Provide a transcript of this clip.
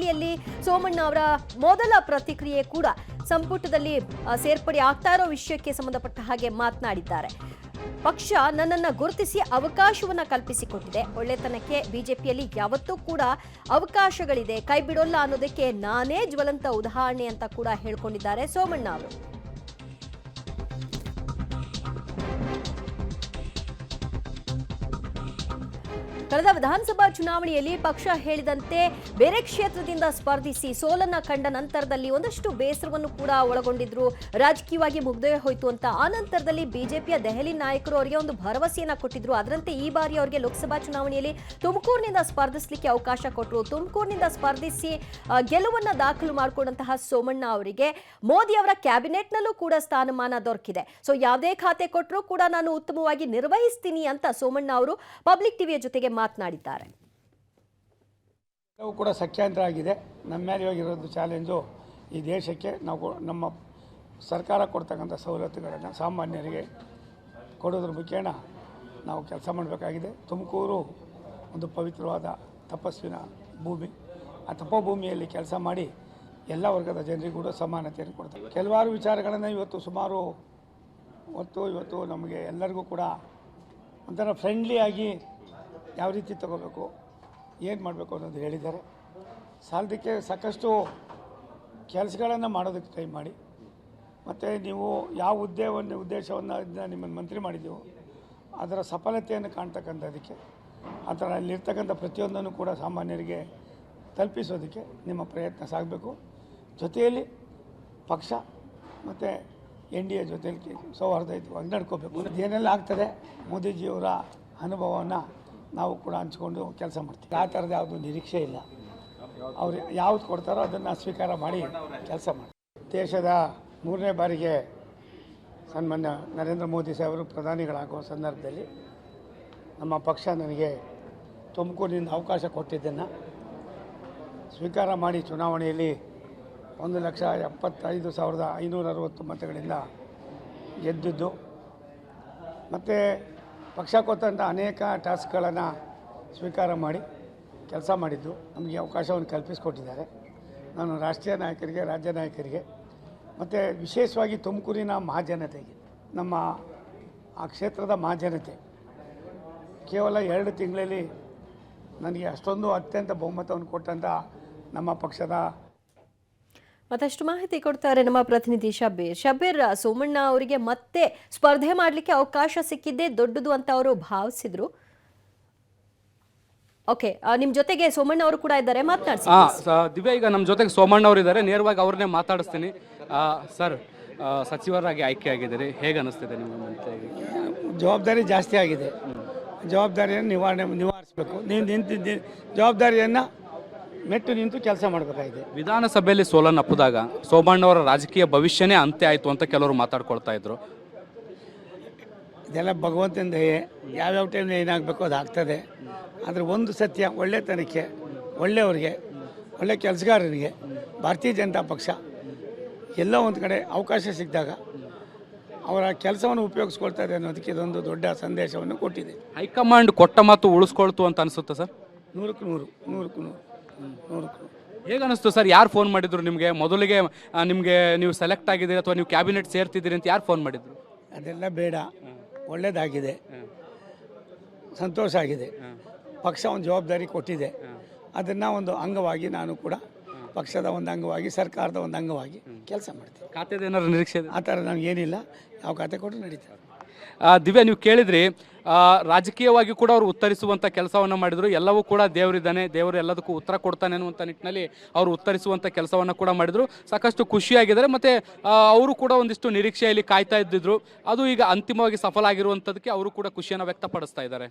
ಚುನಾವಣೆಯಲ್ಲಿ ಸೋಮಣ್ಣ ಅವರ ಮೊದಲ ಪ್ರತಿಕ್ರಿಯೆ ಕೂಡ ಸಂಪುಟದಲ್ಲಿ ಸೇರ್ಪಡೆ ಆಗ್ತಾ ಇರೋ ವಿಷಯಕ್ಕೆ ಸಂಬಂಧಪಟ್ಟ ಹಾಗೆ ಮಾತನಾಡಿದ್ದಾರೆ. ಪಕ್ಷ ನನ್ನನ್ನು ಗುರುತಿಸಿ ಅವಕಾಶವನ್ನ ಕಲ್ಪಿಸಿಕೊಟ್ಟಿದೆ. ಒಳ್ಳೆತನಕ್ಕೆ ಬಿಜೆಪಿಯಲ್ಲಿ ಯಾವತ್ತೂ ಕೂಡ ಅವಕಾಶಗಳಿದೆ, ಕೈ ಬಿಡೋಲ್ಲ ಅನ್ನೋದಕ್ಕೆ ನಾನೇ ಜ್ವಲಂತ ಉದಾಹರಣೆ ಅಂತ ಕೂಡ ಹೇಳ್ಕೊಂಡಿದ್ದಾರೆ ಸೋಮಣ್ಣ ಅವರು. ಕಳೆದ ವಿಧಾನಸಭಾ ಚುನಾವಣೆಯಲ್ಲಿ ಪಕ್ಷ ಹೇಳಿದಂತೆ ಬೇರೆ ಕ್ಷೇತ್ರದಿಂದ ಸ್ಪರ್ಧಿಸಿ ಸೋಲನ್ನ ಕಂಡ ನಂತರದಲ್ಲಿ ಒಂದಷ್ಟು ಬೇಸರವನ್ನು ಕೂಡ ಒಳಗೊಂಡಿದ್ರು. ರಾಜಕೀಯವಾಗಿ ಮುಗ್ದೇ ಹೋಯ್ತು ಅಂತ. ಆ ನಂತರದಲ್ಲಿ ಬಿಜೆಪಿಯ ದೆಹಲಿ ನಾಯಕರು ಅವರಿಗೆ ಒಂದು ಭರವಸೆಯನ್ನ ಕೊಟ್ಟಿದ್ರು. ಅದರಂತೆ ಈ ಬಾರಿ ಅವರಿಗೆ ಲೋಕಸಭಾ ಚುನಾವಣೆಯಲ್ಲಿ ತುಮಕೂರಿನಿಂದ ಸ್ಪರ್ಧಿಸಲಿಕ್ಕೆ ಅವಕಾಶ ಕೊಟ್ಟರು. ತುಮಕೂರಿನಿಂದ ಸ್ಪರ್ಧಿಸಿ ಗೆಲುವನ್ನ ದಾಖಲು ಮಾಡಿಕೊಂಡಂತಹ ಸೋಮಣ್ಣ ಅವರಿಗೆ ಮೋದಿ ಅವರ ಕ್ಯಾಬಿನೆಟ್ನಲ್ಲೂ ಕೂಡ ಸ್ಥಾನಮಾನ ದೊರಕಿದೆ. ಸೊ ಯಾವುದೇ ಖಾತೆ ಕೊಟ್ಟರೂ ಕೂಡ ನಾನು ಉತ್ತಮವಾಗಿ ನಿರ್ವಹಿಸ್ತೀನಿ ಅಂತ ಸೋಮಣ್ಣ ಅವರು ಪಬ್ಲಿಕ್ ಟಿವಿಯ ಜೊತೆಗೆ ಮಾತನಾಡಿದ್ದಾರೆ. ಎಲ್ಲವೂ ಕೂಡ ಸಖ್ಯಾಂತರ ಆಗಿದೆ. ನಮ್ಮ ಮೇಲೆ ಇವಾಗಿರೋದು ಚಾಲೆಂಜು ಈ ದೇಶಕ್ಕೆ ನಾವು ನಮ್ಮ ಸರ್ಕಾರ ಕೊಡ್ತಕ್ಕಂಥ ಸವಲತ್ತುಗಳನ್ನು ಸಾಮಾನ್ಯರಿಗೆ ಕೊಡೋದ್ರ ಮುಖೇನ ನಾವು ಕೆಲಸ ಮಾಡಬೇಕಾಗಿದೆ. ತುಮಕೂರು ಒಂದು ಪವಿತ್ರವಾದ ತಪಸ್ವಿನ ಭೂಮಿ. ಆ ತಪೋಭೂಮಿಯಲ್ಲಿ ಕೆಲಸ ಮಾಡಿ ಎಲ್ಲ ವರ್ಗದ ಜನರಿಗೂ ಕೂಡ ಸಮಾನತೆಯನ್ನು ಕೊಡ್ತಾರೆ. ಕೆಲವಾರು ವಿಚಾರಗಳನ್ನು ಇವತ್ತು ನಮಗೆ ಎಲ್ಲರಿಗೂ ಕೂಡ ಒಂಥರ ಫ್ರೆಂಡ್ಲಿಯಾಗಿ ಯಾವ ರೀತಿ ತಗೋಬೇಕು, ಏನು ಮಾಡಬೇಕು ಅನ್ನೋದು ಹೇಳಿದ್ದಾರೆ. ಸಾಲದಕ್ಕೆ ಸಾಕಷ್ಟು ಕೆಲಸಗಳನ್ನು ಮಾಡೋದಕ್ಕೆ ಟ್ರೈ ಮಾಡಿ. ಮತ್ತು ನೀವು ಯಾವ ಉದ್ದೇಶವನ್ನು ನಿಮ್ಮನ್ನು ಮಂತ್ರಿ ಮಾಡಿದ್ದೆವು ಅದರ ಸಫಲತೆಯನ್ನು ಕಾಣ್ತಕ್ಕಂಥದ್ದಕ್ಕೆ ಅದರ ಅಲ್ಲಿರ್ತಕ್ಕಂಥ ಪ್ರತಿಯೊಂದನ್ನು ಕೂಡ ಸಾಮಾನ್ಯರಿಗೆ ತಲುಪಿಸೋದಕ್ಕೆ ನಿಮ್ಮ ಪ್ರಯತ್ನ ಸಾಗಬೇಕು. ಜೊತೆಯಲ್ಲಿ ಪಕ್ಷ ಮತ್ತು NDA ಜೊತೆಯಲ್ಲಿ ಸೌಹಾರ್ದಯುತವಾಗಿ ನಡ್ಕೋಬೇಕು. ಏನೆಲ್ಲ ಆಗ್ತದೆ ಮೋದಿಜಿಯವರ ಅನುಭವವನ್ನು ನಾವು ಕೂಡ ಹಂಚ್ಕೊಂಡು ಕೆಲಸ ಮಾಡ್ತೀವಿ. ಆ ಥರದ ಯಾವುದೂ ನಿರೀಕ್ಷೆ ಇಲ್ಲ. ಅವ್ರು ಯಾವ್ದು ಕೊಡ್ತಾರೋ ಅದನ್ನು ಸ್ವೀಕಾರ ಮಾಡಿ ಕೆಲಸ ಮಾಡಿ. ದೇಶದ 3ನೇ ಬಾರಿಗೆ ಸನ್ಮಾನ್ಯ ನರೇಂದ್ರ ಮೋದಿ ಸಾಹೇಬರು ಪ್ರಧಾನಿಗಳಾಗುವ ಸಂದರ್ಭದಲ್ಲಿ ನಮ್ಮ ಪಕ್ಷ ನನಗೆ ತುಮಕೂರಿನಿಂದ ಅವಕಾಶ ಕೊಟ್ಟಿದ್ದನ್ನು ಸ್ವೀಕಾರ ಮಾಡಿ ಚುನಾವಣೆಯಲ್ಲಿ 1,75,560 ಮತಗಳಿಂದ ಗೆದ್ದಿದ್ದು ಮತ್ತು ಪಕ್ಷ ಕೊಟ್ಟಂಥ ಅನೇಕ ಟಾಸ್ಕ್ಗಳನ್ನು ಸ್ವೀಕಾರ ಮಾಡಿ ಕೆಲಸ ಮಾಡಿದ್ದು ನಮಗೆ ಅವಕಾಶವನ್ನು ಕಲ್ಪಿಸಿಕೊಟ್ಟಿದ್ದಾರೆ. ನಾನು ರಾಷ್ಟ್ರೀಯ ನಾಯಕರಿಗೆ, ರಾಜ್ಯ ನಾಯಕರಿಗೆ ಮತ್ತು ವಿಶೇಷವಾಗಿ ತುಮಕೂರಿನ ಮಹಾಜನತೆಗೆ, ನಮ್ಮ ಆ ಕ್ಷೇತ್ರದ ಮಹಾಜನತೆ ಕೇವಲ 2 ತಿಂಗಳಲ್ಲಿ ನನಗೆ ಅಷ್ಟೊಂದು ಅತ್ಯಂತ ಬಹುಮತವನ್ನು ಕೊಟ್ಟಂಥ ನಮ್ಮ ಪಕ್ಷದ ಮತ್ತಷ್ಟು ಮಾಹಿತಿ ಕೊಡ್ತಾರೆ ನಮ್ಮ ಪ್ರತಿನಿಧಿ ಶಬೀರ್. ಸೋಮಣ್ಣ ಅವರಿಗೆ ಮತ್ತೆ ಸ್ಪರ್ಧೆ ಮಾಡಲಿಕ್ಕೆ ಅವಕಾಶ ಸಿಕ್ಕಿದ್ದೇ ದೊಡ್ಡದು ಅಂತ ಅವರು ಭಾವಿಸಿದ್ರು. ಓಕೆ, ನಿಮ್ ಜೊತೆಗೆ ಸೋಮಣ್ಣ ಅವರು ಕೂಡ ಇದ್ದಾರೆ, ಮಾತನಾಡಿಸಿ. ದಿವ್ಯಾ, ಈಗ ನಮ್ಮ ಜೊತೆಗೆ ಸೋಮಣ್ಣ ಅವರು ಇದ್ದಾರೆ, ನೇರವಾಗಿ ಅವ್ರನ್ನೇ ಮಾತಾಡಿಸ್ತೀನಿ. ಸರ್, ಸಚಿವರಾಗಿ ಆಯ್ಕೆ ಆಗಿದ್ದಾರೆ, ಹೇಗೆ ಅನಿಸ್ತಿದೆ ನಿಮಗೆ? ಜವಾಬ್ದಾರಿ ಜಾಸ್ತಿ ಆಗಿದೆ. ಜವಾಬ್ದಾರಿಯನ್ನು ನಿವಾರಿಸಬೇಕು. ನೀವು ನಿಂತಿದ್ದ ಜವಾಬ್ದಾರಿಯನ್ನು ಮೆಟ್ಟು ನಿಂತು ಕೆಲಸ ಮಾಡಬೇಕಾಗಿದೆ. ವಿಧಾನಸಭೆಯಲ್ಲಿ ಸೋಲನ್ನು ಅಪ್ಪದಾಗ ಸೋಮಣ್ಣವರ ರಾಜಕೀಯ ಭವಿಷ್ಯನೇ ಅಂತ್ಯ ಆಯಿತು ಅಂತ ಕೆಲವರು ಮಾತಾಡ್ಕೊಳ್ತಾ ಇದ್ರು. ಇದೆಲ್ಲ ಭಗವಂತನ ದಯೆ. ಯಾವ್ಯಾವ ಟೈಮ್ ಏನಾಗಬೇಕು ಅದು ಆಗ್ತದೆ. ಆದರೆ ಒಂದು ಸತ್ಯ, ಒಳ್ಳೆತನಕ್ಕೆ, ಒಳ್ಳೆಯವರಿಗೆ, ಒಳ್ಳೆ ಕೆಲಸಗಾರರಿಗೆ ಭಾರತೀಯ ಜನತಾ ಪಕ್ಷ ಎಲ್ಲ ಒಂದು ಕಡೆ ಅವಕಾಶ ಸಿಕ್ಕಿದಾಗ ಅವರ ಕೆಲಸವನ್ನು ಉಪಯೋಗಿಸ್ಕೊಳ್ತಾರೆ ಅನ್ನೋದಕ್ಕೆ ಇದೊಂದು ದೊಡ್ಡ ಸಂದೇಶವನ್ನು ಕೊಟ್ಟಿದೆ. ಹೈಕಮಾಂಡ್ ಕೊಟ್ಟ ಮಾತು ಉಳಿಸ್ಕೊಳ್ತು ಅಂತ ಅನಿಸುತ್ತೆ ಸರ್? 100% ಹೇಗೆ ಅನಿಸ್ತು ಸರ್? ಯಾರು ಫೋನ್ ಮಾಡಿದ್ರು ನಿಮಗೆ? ಮೊದಲಿಗೆ ನಿಮಗೆ ನೀವು ಸೆಲೆಕ್ಟ್ ಆಗಿದ್ದೀರಿ ಅಥವಾ ನೀವು ಕ್ಯಾಬಿನೆಟ್ ಸೇರ್ತಿದ್ದೀರಿ ಅಂತ ಯಾರು ಫೋನ್ ಮಾಡಿದ್ರು? ಅದೆಲ್ಲ ಬೇಡ, ಒಳ್ಳೆಯದಾಗಿದೆ, ಸಂತೋಷ ಆಗಿದೆ. ಪಕ್ಷ ಒಂದು ಜವಾಬ್ದಾರಿ ಕೊಟ್ಟಿದೆ. ಅದನ್ನು ಒಂದು ಅಂಗವಾಗಿ ನಾನು ಕೂಡ ಪಕ್ಷದ ಒಂದು ಅಂಗವಾಗಿ, ಸರ್ಕಾರದ ಒಂದು ಅಂಗವಾಗಿ ಕೆಲಸ ಮಾಡ್ತೀನಿ. ಖಾತೆದ ಏನಾದ್ರು ನಿರೀಕ್ಷೆ ಇದೆ? ಆ ಥರ ನನಗೇನಿಲ್ಲ. ಯಾವ ಖಾತೆ ಕೊಟ್ಟರು ನಡೀತಾರೆ. ದಿವ್ಯಾ, ನೀವು ಕೇಳಿದ್ರಿ, ರಾಜಕೀಯವಾಗಿ ಕೂಡ ಅವರು ಉತ್ತರಿಸುವಂಥ ಕೆಲಸವನ್ನು ಮಾಡಿದರು. ಎಲ್ಲವೂ ಕೂಡ ದೇವರಿದ್ದಾನೆ, ದೇವರು ಎಲ್ಲದಕ್ಕೂ ಉತ್ತರ ಕೊಡ್ತಾನೆ ಅನ್ನುವಂಥ ನಿಟ್ಟಿನಲ್ಲಿ ಅವರು ಉತ್ತರಿಸುವಂಥ ಕೆಲಸವನ್ನು ಕೂಡ ಮಾಡಿದರು. ಸಾಕಷ್ಟು ಖುಷಿಯಾಗಿದ್ದಾರೆ. ಮತ್ತು ಅವರು ಕೂಡ ಒಂದಿಷ್ಟು ನಿರೀಕ್ಷೆಯಲ್ಲಿ ಕಾಯ್ತಾ ಇದ್ದಿದ್ರು. ಅದು ಈಗ ಅಂತಿಮವಾಗಿ ಸಫಲ ಆಗಿರುವಂಥದ್ದಕ್ಕೆ ಅವರು ಕೂಡ ಖುಷಿಯನ್ನು ವ್ಯಕ್ತಪಡಿಸ್ತಾ ಇದ್ದಾರೆ.